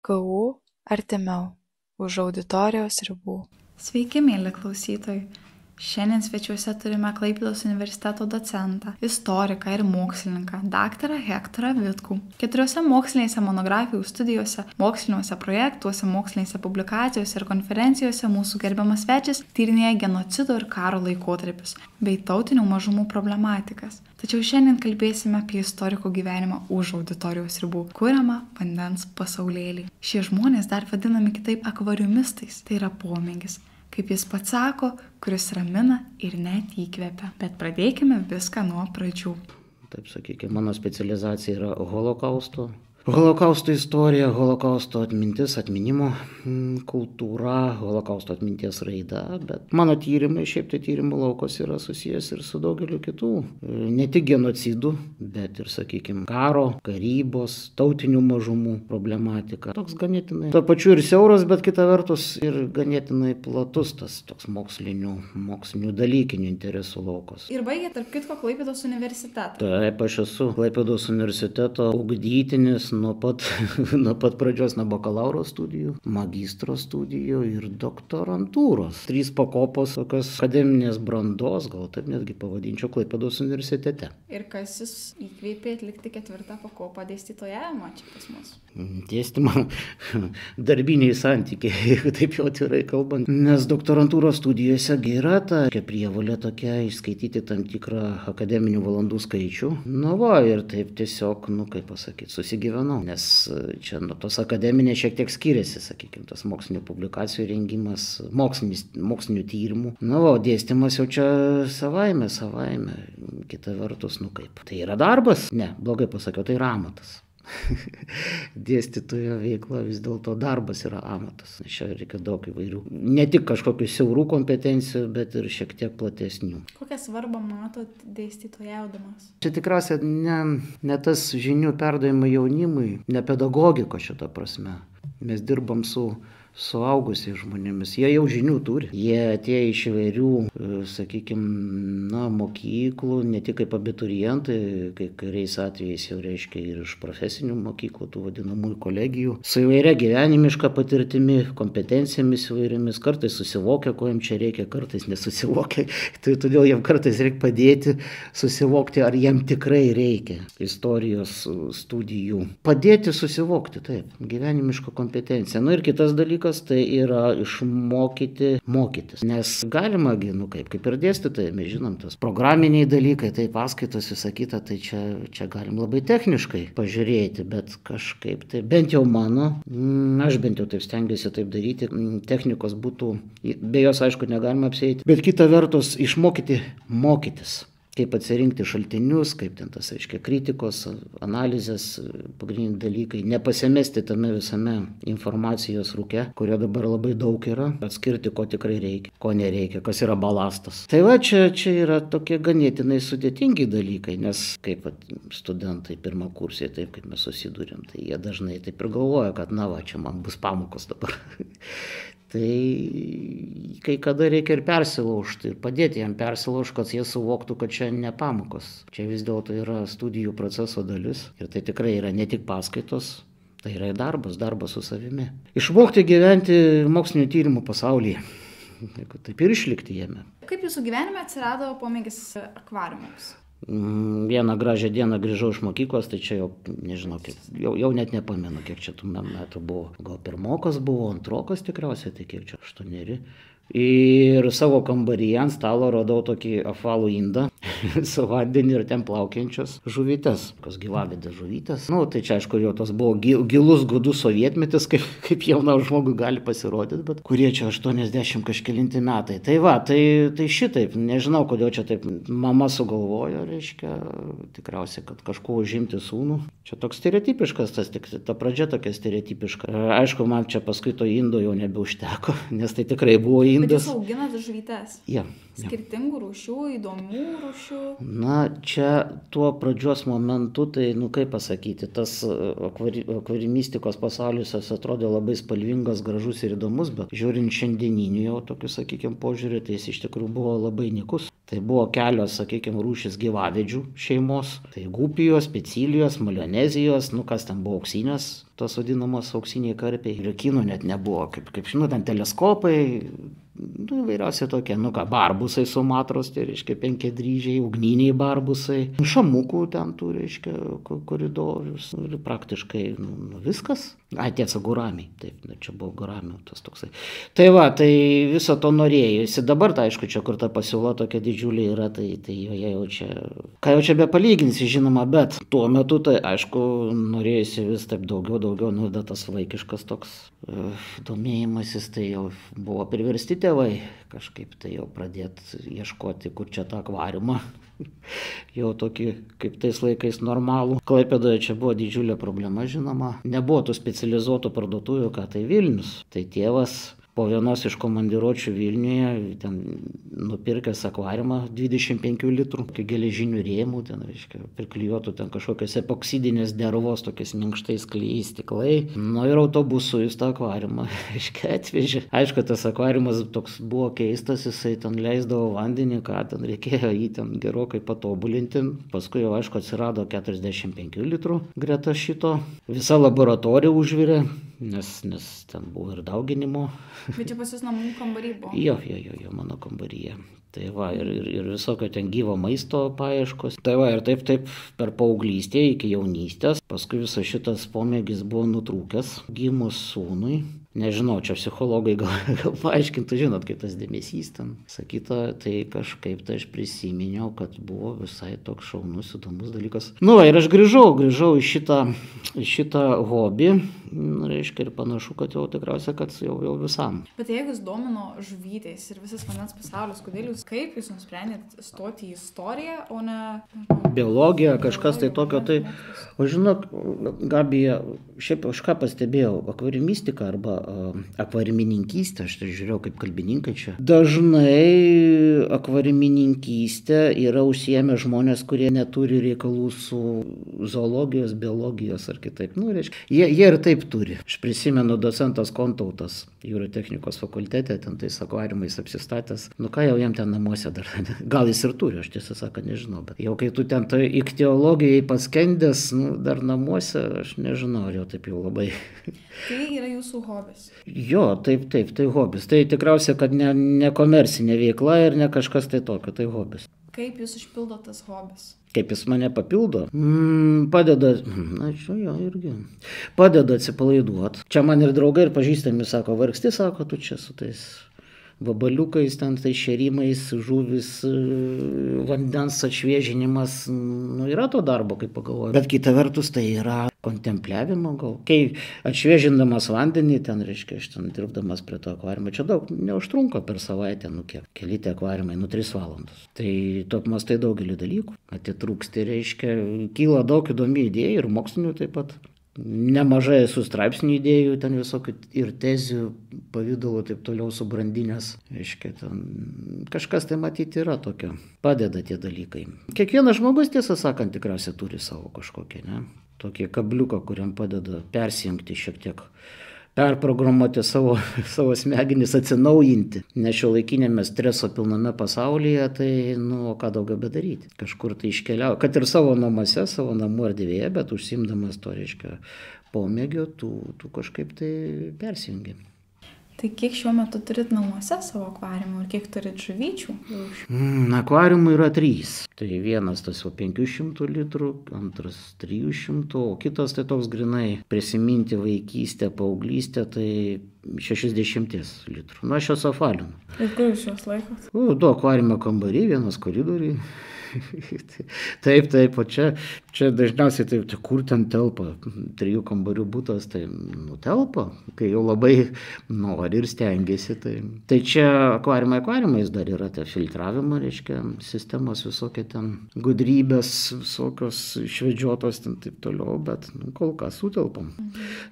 KU artimiau, už auditorijos ribų. Sveiki, mėly klausytojai. Šiandien svečiuose turime Klaipėdos universiteto docentą, istoriką ir mokslininką, daktarą Hektorą Vitkų. 4 mokslinėse monografijų studijose, moksliniuose projektuose, mokslinėse publikacijose ir konferencijose mūsų gerbiamas svečias tyrinėja genocido ir karo laikotarpius bei tautinių mažumų problematikas. Tačiau šiandien kalbėsime apie istorikų gyvenimą už auditorijos ribų, kuriamą vandens pasaulėlį. Šie žmonės dar vadinami kitaip akvariumistais, tai yra pomėgis, kaip jis pats sako, kuris ramina ir net įkvepia. Bet pradėkime viską nuo pradžių. Taip sakykime, mano specializacija yra holokausto istorija, holokausto atmintis, atminimo kultūra, holokausto atminties raida, bet mano tyrimai, šiaip tai tyrimų laukos yra susijęs ir su daugeliu kitų, ne tik genocidų, bet ir, sakykime, karo, karybos, tautinių mažumų problematika. Toks ganėtinai, tuo pačiu ir siauras, bet kita vertus ir ganėtinai platus tas toks mokslinių dalykinių interesų laukos. Ir baigė, tarp kitko, Klaipėdos universitetą. Taip, aš esu Klaipėdos universiteto ugdytinis nuo pat pradžios, nuo bakalauro studijų, magistro studijų ir doktorantūros. 3 pakopos tokios akademinės brandos, gal taip netgi pavadinčiau, Klaipėdos universitete. Ir kas jūs įkvėpė atlikti 4 pakopą dėstytojavimą čia pas mus? Dėstymą darbiniai santykiai, jeigu taip jau atvirai kalbant. Nes doktorantūros studijose yra ta prievolė tokia išskaityti tam tikrą akademinių valandų skaičių. Ir taip tiesiog, kaip pasakyti, susigyvenau. Nes čia tos akademinės šiek tiek skiriasi, sakykime, tas mokslinių publikacijų rengimas, mokslinių tyrimų. Dėstymas jau čia savaime. Kita vertus, kaip. Tai yra darbas? Ne, blogai pasakiau, tai yra amatas. Dėstytojo veikla vis dėlto darbas yra amatas. Čia reikia daug įvairių, ne tik kažkokių siaurų kompetencijų, bet ir šiek tiek platesnių. Kokią svarbą matot dėstytojaudamas? Čia tikriausiai ne tas žinių perdavimai jaunimui, ne pedagogiko šita prasme. Mes dirbam su suaugusiais žmonėmis, jie jau žinių turi. Jie atėjo iš įvairių, sakykime, mokyklų, ne tik kaip abiturientai, kai kuriais atvejais jau reiškia ir iš profesinių mokyklų, tų vadinamųjų kolegijų, su įvairia gyvenimiška patirtimi, kompetencijomis įvairiomis, kartais susivokia, ko jiems čia reikia, kartais nesusivokia. Tai todėl jiems kartais reikia padėti susivokti, ar jiems tikrai reikia istorijos studijų. Padėti susivokti, taip, gyvenimiška kompetencija. Ir kitas dalykas, tai yra išmokyti mokytis. Nes galima, kaip ir dėstytojai, mes žinom, tas programiniai dalykai, tai paskaitos visą kitą, tai čia galim labai techniškai pažiūrėti, bet kažkaip tai, bent jau aš bent jau taip stengiuosi taip daryti, technikos būtų, be jos aišku negalima apsieiti, bet kita vertus išmokyti mokytis. Kaip atsirinkti šaltinius, kaip ten tas, aiškiai, kritikos, analizės, pagrindiniai dalykai, nepasimesti tame visame informacijos rūke, kurio dabar labai daug yra, atskirti, ko tikrai reikia, ko nereikia, kas yra balastas. Tai čia yra tokie ganėtinai sudėtingi dalykai, nes kaip studentai pirmakursiai, taip kaip mes susidūrėm, tai jie dažnai taip ir galvoja, kad čia man bus pamokos dabar. Tai kai kada reikia ir persilaužti, ir padėti jam persilaužti, kad jie suvoktų, kad čia ne pamokos. Čia vis dėlto yra studijų proceso dalis. Ir tai tikrai yra ne tik paskaitos, tai yra darbas su savimi. Išmokti gyventi mokslinio tyrimų pasaulyje. Taip ir išlikti jame. Kaip jūsų gyvenime atsirado pomėgis akvariumams? Vieną gražią dieną grįžau iš mokyklos, tai čia jau, nežinau, jau net nepamenu, kiek čia tų metų buvo. Gal pirmokas buvo, antrokas tikriausiai, tai kiek čia 8. Ir savo kambaryje ant stalo radau tokį apvalų indą su vandeniu ir ten plaukiančios žuvytės, kas gyvavidės žuvytės. Tai čia aišku, jau tos buvo gilus gudus sovietmetis, kaip jaunam žmogui gali pasirodyti, bet kurie čia 80 kažkelinti metai. Tai šitaip, nežinau, kodėl čia taip mama sugalvojo, reiškia, tikriausiai, kad kažkuo užimti sūnų. Čia toks stereotipiškas, ta pradžia tokia stereotipiška. Aišku, man čia paskui to indo jau nebeužteko, nes tai tikrai buvo Bet indas. jūs auginat žuvytes? Ja. Skirtingų rūšių, įdomių rūšių? Na, čia tuo pradžios momentu, tai, kaip pasakyti, tas akvarimistikos pasaulis atrodė labai spalvingas, gražus ir įdomus, bet žiūrint šiandieniniu jau tokiu, sakykime, požiūrį, tai jis iš tikrųjų buvo labai nykus. Tai buvo kelios, sakykime, rūšis gyvavedžių šeimos. Tai gupijos, pecilijos, malionezijos, kas ten buvo auksinės, tos vadinamos auksiniai karpiai. Ir kinų net nebuvo, kaip žinot, ten teleskopai. Įvairiausiai tokie, barbusai Sumatros, tai reiškia penkiadryžiai, ugniniai barbusai, šamukų ten tų, reiškia, koridorius, ir praktiškai, viskas. Tiesa, guramiai, taip, čia buvo guramių tas toksai. Tai va, tai viso to norėjusi, dabar, tai aišku, čia kur ta pasiūla tokia didžiulė yra, tai joje jau čia, ką jau čia be palyginsi, žinoma, bet tuo metu, tai aišku, norėjusi vis taip daugiau, tas vaikiškas toks domėjimasis, tai jau buvo priversti tėvai kažkaip tai jau pradėti ieškoti, kur čia tą akvariumą. Jau tokį, kaip tais laikais, normalų. Klaipėdoje čia buvo didžiulė problema, žinoma. Nebuvo tų specializuotų parduotuvių, ką tai Vilnius. Tai tėvas po vienos iš komandiruočių Vilniuje ten nupirkęs akvariumą 25 litrų, geležinių rėmų, ten, reiškia, priklijuotų ten kažkokios epoksidinės dervos, tokiais minkštais klijais stiklai. Ir autobusu jis tą akvariumą, reiškia, atvežė. Aišku, tas akvariumas toks buvo keistas, jisai ten leisdavo vandenį, ką ten reikėjo jį ten gerokai patobulinti. Paskui jau, aišku, atsirado 45 litrų greta šito. Visa laboratorija užvirė, nes ten buvo ir dauginimo. Bet čia pas jūs namų kambarį buvo? Jo, mano kambaryje. Tai va, ir visokio ten gyvo maisto paieškos. Tai va, ir taip per paauglystę iki jaunystės. Paskui visas šitas pomėgis buvo nutrūkęs gimus sūnui. Nežinau, čia psichologai gal paaiškintų, žinot, kaip tas dėmesys ten sakyta, tai kažkaip tai aš prisiminiau, kad buvo visai toks šaunus, įdomus dalykas. Ir aš grįžau į šitą hobį, reiškia, ir panašu, kad jau tikriausiai, kad jau visam. Bet jeigu jūs domino žuvytės ir visas vandens pasaulis, kaip jūs nusprendėt stoti į istoriją, o ne... Biologija, kažkas tai tokio, tai... O žinok, Gabija, šiaip aš ką pastebėjau, akvarimistika arba akvarimininkystė, aš tai žiūrėjau kaip kalbininkai čia. Dažnai akvarimininkystė yra užsiėmę žmonės, kurie neturi reikalų su zoologijos, biologijos ar kitaip. Reiškia, jie ir taip turi. Aš prisimenu docentas Kontautas jūrų technikos fakultete, ten tais akvariumais apsistatęs. Ką jau jam ten namuose dar, gal jis ir turi, aš tiesą sakant nežinau, bet jau kai tu ten tai iktiologijai paskendęs, dar namuose, aš nežinau, ar jau taip jau labai. Tai yra jūsų hobis? Jo, taip, tai hobis. Tai tikriausiai, kad ne komercinė veikla ir ne kažkas tai tokio, tai hobis. Kaip jūs išpildo tas hobis? Kaip jis mane papildo? Padeda, irgi. Padeda atsipalaiduoti. Čia man ir draugai, ir pažįstami sako, vargsti, sako, tu čia su tais vabaliukais, ten tai šėrimais, žuvis, vandens atšviežinimas, yra to darbo, kaip pagalvoju. Bet kita vertus, tai yra kontempliavimo gal. Kai atšviežindamas vandenį, ten, reiškia, aš ten dirbdamas prie to akvariumo, čia daug neužtrunka per savaitę, kiek, keli tie akvariumai, 3 valandos. Tai tu apmastai daugelį dalykų, atitrūksti, reiškia, kyla daug įdomių idėjų ir mokslinių taip pat. Nemažai esu straipsnių idėjų, ten visokių ir tezių pavidalo taip toliau subrandinės. Reiškia, ten kažkas tai matyti yra tokio. Padeda tie dalykai. Kiekvienas žmogus, tiesą sakant, tikriausiai turi savo kažkokį, tokį kabliuką, kuriam padeda persijungti šiek tiek. Perprogramuoti savo smegenis, atsinaujinti. Nes šiuolaikinėme streso pilname pasaulyje, tai, ką daugiau bedaryti. Kažkur tai iškeliauja, kad ir savo namuose, savo namų erdvėje, bet užsiimdamas to, reiškia, pomėgio, tu kažkaip tai persijungi. Tai kiek šiuo metu turit namuose savo akvariumų ir kiek turit žuvyčių? Akvariumų yra 3. Tai vienas tas jau 500 litrų, antras 300, o kitas tai toks grinai prisiminti vaikystę, paauglystę, tai 60 litrų. Aš juos apvalinu. Ir kur jūs juos laikot? 2 akvariumo kambariai, 1 koridoriai. Taip, o čia dažniausiai taip, kur ten telpa, 3 kambarių butas, tai telpa, kai jau labai nori ir stengiasi. Tai čia akvariumais dar yra tie filtravimo, reiškia, sistemos visokie ten gudrybės, visokios išvedžiotos ten taip toliau, bet kol kas sutelpam.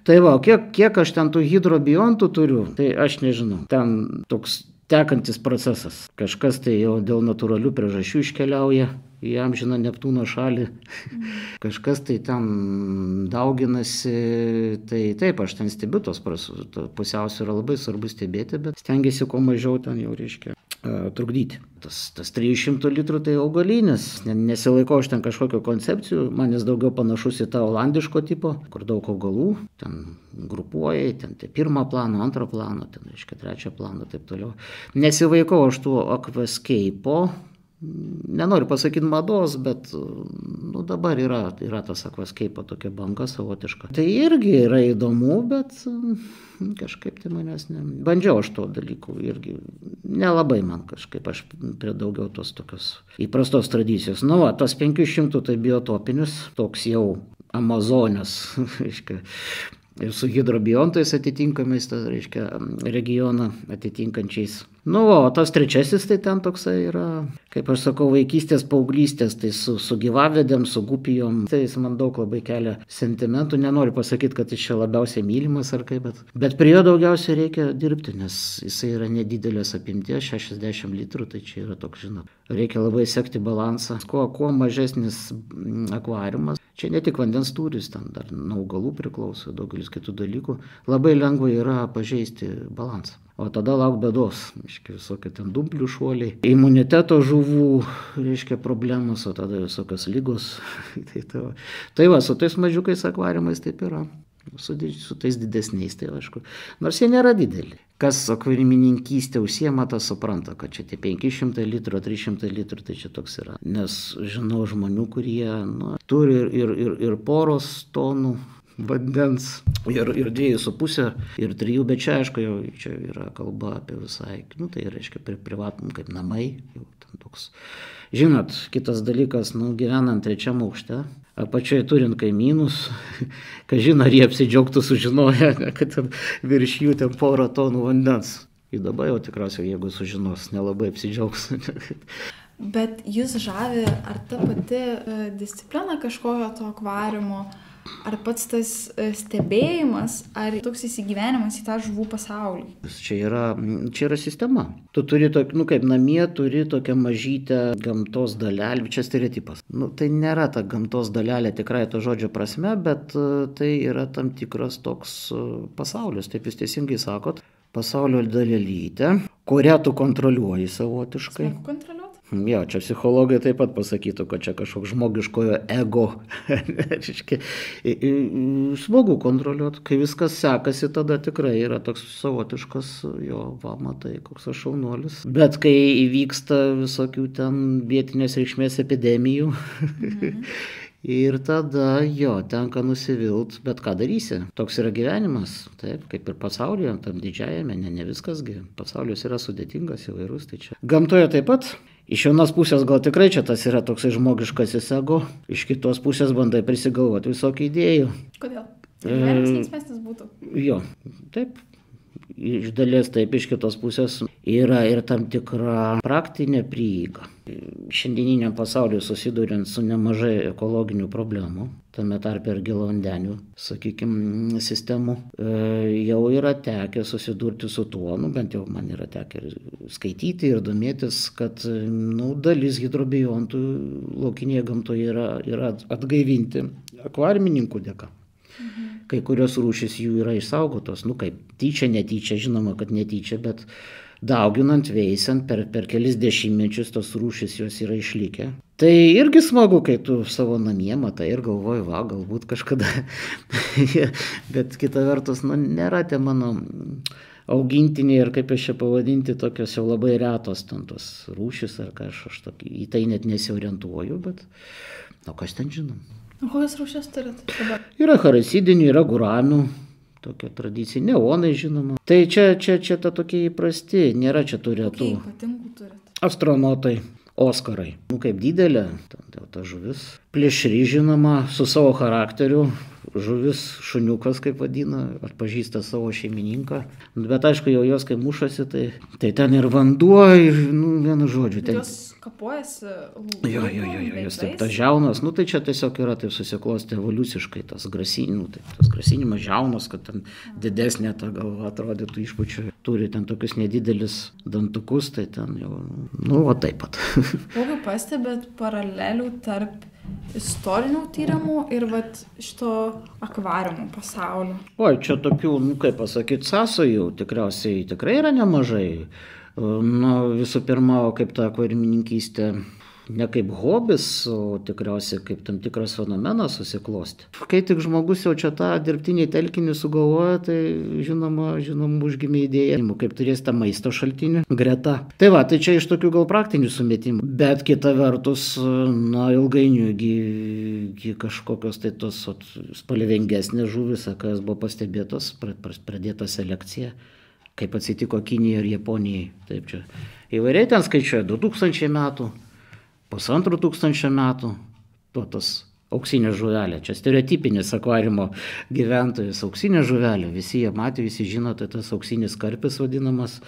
Tai va, kiek aš ten tų hidrobiontų turiu, tai aš nežinau. Ten toks tekantis procesas. Kažkas tai jau dėl natūralių priežasčių iškeliauja į amžiną Neptūno šalį. Kažkas tai ten dauginasi. Tai taip, aš ten stebiu tos pusiausvyrą, yra labai svarbu stebėti, bet stengiasi kuo mažiau ten jau reiškia trukdyti. Tas 300 litrų tai augalinis, nesilaikau aš ten kažkokio koncepcijų, man jis daugiau panašus į tą olandiško tipo, kur daug augalų, ten grupuoja, ten tai pirmą planą, antrą planą, ten reiškia trečią planą, taip toliau. Nesilaikau aš tų aquascape'o, nenoriu pasakyti mados, bet dabar yra tas aquascape'o tokia banga savotiška. Tai irgi yra įdomu, bet kažkaip tai manęs bandžiau aš to dalykų irgi nelabai man kažkaip, aš prie daugiau tos tokios įprastos tradicijos. Tas 500 tai biotopinis, toks jau Amazonės, reiškia, ir su hidrobiontais atitinkamais, tas reiškia regioną atitinkančiais. O tas trečiasis tai ten toksai yra, kaip aš sakau, vaikystės, paauglystės, tai su gyvavedėm, su gupijom. Tai jis man daug labai kelia sentimentų, nenoriu pasakyti, kad jis čia labiausiai mylimas ar kaip, bet prie jo daugiausiai reikia dirbti, nes jisai yra nedidelės apimties, 60 litrų, tai čia yra toks, žinot, reikia labai sekti balansą. Kuo mažesnis akvariumas, čia ne tik vandens tūris, ten dar nuo augalų priklauso, daugelis kitų dalykų, labai lengva yra pažeisti balansą. O tada lauk bėdos, reiškia, visokie ten dumplių šuoliai, imuniteto žuvų, reiškia, problemos, o tada visokios lygos. Tai va, su tais mažiukais akvariumais taip yra, su tais didesniais, tai aišku, nors jie nėra dideli. Kas akvariumininkystė užsiema, tas supranta, kad čia tie 500 litrų, 300 litrų, tai čia toks yra. Nes žinau žmonių, kurie turi ir poros tonų vandens, ir 2,5, ir 3, bet čia, aišku, jau čia yra kalba apie visai, tai reiškia privatum kaip namai, jau ten toks. Žinot, kitas dalykas, gyvenant 3 aukšte, apačioje turint kaimynus, kad žino, ar jie apsidžiaugtų sužinoję, kad virš jų ten 1 tonų vandens. Ir dabar jau tikriausiai, jeigu sužinos, nelabai apsidžiaugs. Bet jūs žavi, ar ta pati disciplina kažkokio to akvariumo, ar pats tas stebėjimas, ar toks įsigyvenimas į tą žuvų pasaulį? Čia yra sistema. Tu turi, kaip namie, turi tokią mažytę gamtos dalelę, čia stereotipas. Tai nėra ta gamtos dalelė tikrai to žodžio prasme, bet tai yra tam tikras toks pasaulis, taip jūs teisingai sakot, pasaulio dalelytė, kurią tu kontroliuoji savotiškai. Smagu kontroliuoti? Jo, čia psichologai taip pat pasakytų, kad čia kažkoks žmogiškojo ego. Smagu kontroliuoti, kai viskas sekasi, tada tikrai yra toks savotiškas, matai, koks aš šaunuolis. Bet kai įvyksta visokių ten vietinės reikšmės epidemijų, ir tada tenka nusivilt, bet ką darysi. Toks yra gyvenimas, taip, kaip ir pasaulyje, tam didžiajame, ne viskasgi. Pasaulis yra sudėtingas, įvairus, tai čia. Gamtoje taip pat. Iš vienos pusės gal tikrai čia tas yra toksai žmogiškasis ego, iš kitos pusės bandai prisigalvoti visokių idėjų. Kodėl? Gyvenimas linksmesnis būtų. Jo, taip. Iš dalies taip, iš kitos pusės yra ir tam tikra praktinė prieiga. Šiandieniniam pasauliu susiduriant su nemažai ekologinių problemų, tame tarpe ir gėlavandenių, sakykime, sistemų, jau yra tekę susidurti su tuo, bent jau man yra tekę skaityti ir domėtis, kad dalis hidrobiontų laukinėje gamtoje yra atgaivinti akvariumininkų dėka. Kai kurios rūšys jų yra išsaugotos, kaip tyčia, netyčia, žinoma, kad netyčia, bet dauginant, veisiant per kelis dešimtmečius tos rūšys jos yra išlikę. Tai irgi smagu, kai tu savo namie matai ir galvoji, galbūt kažkada, bet kita vertus, nėra tie mano augintiniai ir kaip aš čia pavadinti, tokios jau labai retos ten tos rūšys, ar ką aš į tai net nesiorientuoju, bet kas ten žinom. O kokias rūšis turit dabar? Yra harasidinių, yra guramių, tokia tradicija, neonai žinoma. Tai čia ta tokie įprasti, nėra čia tų retų. Kokie ypatingų turit? Astronotai, oskarai. Kaip didelė, ta žuvis. Plėšri žinoma, su savo charakteriu, žuvis šuniukas, kaip vadina, atpažįsta savo šeimininką. Bet aišku, jau jos kai mušasi, tai ten ir vanduo, vienu žodžiu. Ten... Jos kapuojasi. Jo, jos taip, tas žiaunas, tai čia tiesiog yra taip susiklosti evoliuciškai, tas grasinimas žiaunas, kad ten didesnė ta galva atrodytų išpučia. Turi ten tokius nedidelis dantukus, tai ten jau, va taip pat. Kokiu pastebėt paralelių tarp istorinių tyrimų ir šito akvariumų pasaulio? Oi, čia tokių, kaip pasakyti, sąsajų tikriausiai tikrai yra nemažai. Visų pirma, kaip ta akvariumininkystė ne kaip hobis, o tikriausiai kaip tam tikras fenomenas susiklosti. Kai tik žmogus jau čia tą dirbtinį telkinį sugalvoja, tai žinoma, užgimė idėja, kaip turės tą maisto šaltinį greta. Tai čia iš tokių gal praktinių sumetimų. Bet kita vertus, ilgainiui kažkokios tai tos spalvingesnės žuvis, kas buvo pastebėtos, pradėta selekcija, kaip atsitiko Kinijai ir Japonijai. Taip čia įvairiai ten skaičiuoja 2000 metų. 1500 metų, tas auksinė žuvelė, čia stereotipinis akvariumo gyventojas, auksinė žuvelė, visi jie matė, visi žino, tai tas auksinis karpis vadinamas.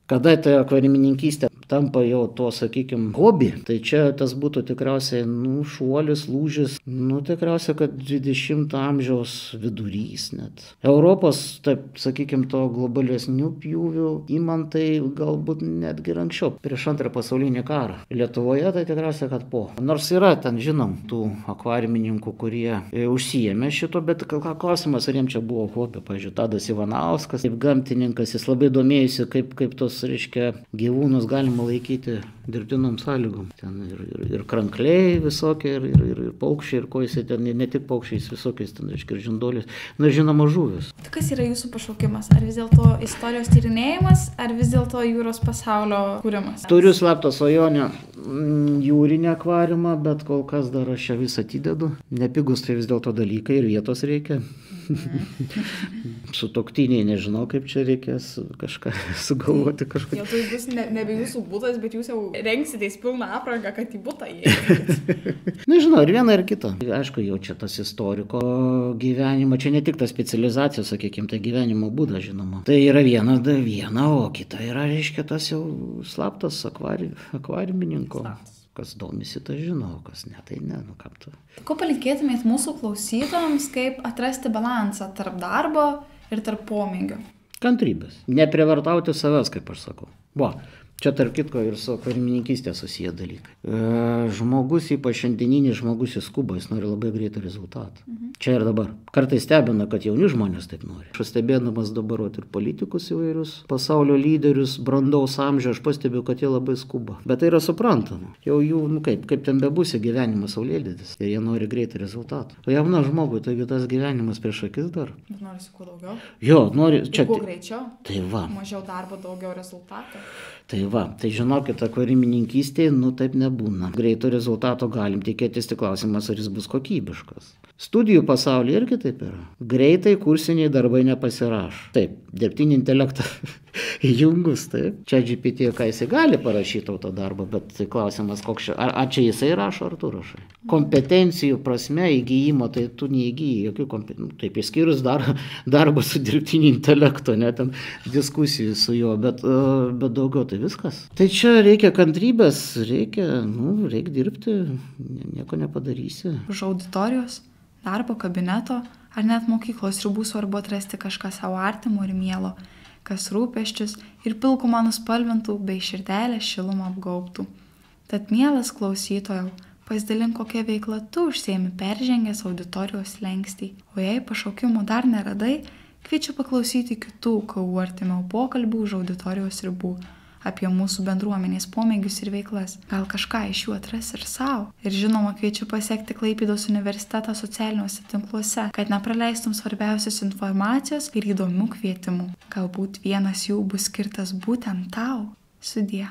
Kada ta akvariumininkystė tampa jau to, sakykime, hobi, tai čia tas būtų tikriausiai, šuolis, lūžis, tikriausiai, kad 20 amžiaus vidurys net. Europos, taip, sakykime, to globalesnių pjūvių įmantai galbūt netgi anksčiau, prieš Antrą pasaulinį karą. Lietuvoje tai tikriausiai, kad po. Nors yra ten, žinom, tų akvariumininkų, kurie užsijėmė šito, bet klausimas, ar jiems čia buvo hobi. Pavyzdžiui, Tadas Ivanauskas, kaip gamtininkas, jis labai domėjosi, kaip tos, reiškia, gyvūnus galima laikyti dirbtinom sąlygom. Ten ir krankliai visokie, ir paukščiai, ir ko jisai ten, ne tik paukščiais visokiais, ten, reiškia, ir žinduolis, žinoma, žuvis. Kas yra jūsų pašaukimas? Ar vis dėlto istorijos tyrinėjimas, ar vis dėlto jūros pasaulio kūrimas? Turiu slaptą svajonę jūrinį akvariumą, bet kol kas dar aš čia vis atidedu. Nepigus tai vis dėlto dalykai ir vietos reikia. Sutuoktiniai, nežinau, kaip čia reikės kažką sugalvoti kažką. Jau tai bus nebe jūsų butas, bet jūs jau rengsitės pilną aprangą, kad į butą įėjate. Nežinau, ir viena, ir kita. Aišku, jau čia tas istoriko gyvenimo, čia ne tik ta specializacija, sakykime, tai gyvenimo būdas, žinoma. Tai yra viena, o kita yra, reiškia, tas jau slaptas akvariumininko. Kas domisi, tai žino, kas ne, tai ne, kam tu. Ko palinkėtumėt mūsų klausytojams, kaip atrasti balansą tarp darbo ir tarp pomėgio? Kantrybės. Neprievartauti savęs, kaip aš sakau. Čia tarp kitko ir su akvariumininkystė susiję dalykai. Žmogus, ypač šiandieninis žmogus, jis skuba, jis nori labai greitą rezultatą. Čia ir dabar. Kartais stebina, kad jauni žmonės taip nori. Aš stebėdamas dabar ir politikus įvairius, pasaulio lyderius, brandaus amžiaus, aš pastebiu, kad jie labai skuba. Bet tai yra suprantama. Jau jų, kaip ten bebusi gyvenimas saulėlydis. Ir jie nori greitą rezultatą. O jauna žmogui, taigi tas gyvenimas prieš akis dar. Bet norisi kuo daugiau? Jo, nori. Čia kuo greičiau? Tai va. Mažiau darbo, daugiau rezultatų. Tai žinokit, akvariumininkystėje, taip nebūna. Greito rezultato galim tikėtis, tik klausimas, ar jis bus kokybiškas. Studijų pasaulyje irgi taip yra. Greitai kursiniai darbai nepasirašo. Taip, dirbtinį intelektą įjungus, taip. Čia GPT, ką jisai gali parašyti tą darbą, bet tai klausimas, koks čia, ar čia jisai rašo, ar tu rašai. Kompetencijų prasme įgyjimo, tai tu neįgyji jokių kompetencijų. Taip, išskyrus darbą su dirbtiniu intelektu, net ten diskusijų su juo, bet daugiau tai viskas. Tai čia reikia kantrybės, reikia dirbti, nieko nepadarysi. Už auditorijos, darbo kabineto ar net mokyklos ribų svarbu atrasti kažką savo artimo ir mielo, kas rūpesčius ir pilkumą nuspalvintų bei širdelę šilumą apgaubtų. Tad mielas klausytojau, pasidalink, kokią veiklą tu užsiemi peržengęs auditorijos slenkstį. O jei pašaukimų dar neradai, kviečiu paklausyti kitų KU artimiau pokalbių už auditorijos ribų apie mūsų bendruomenės pomėgius ir veiklas. Gal kažką iš jų atras ir savo. Ir žinoma, kviečiu pasekti Klaipėdos universitetą socialiniuose tinkluose, kad nepraleistum svarbiausios informacijos ir įdomių kvietimų. Galbūt vienas jų bus skirtas būtent tau. Sudie.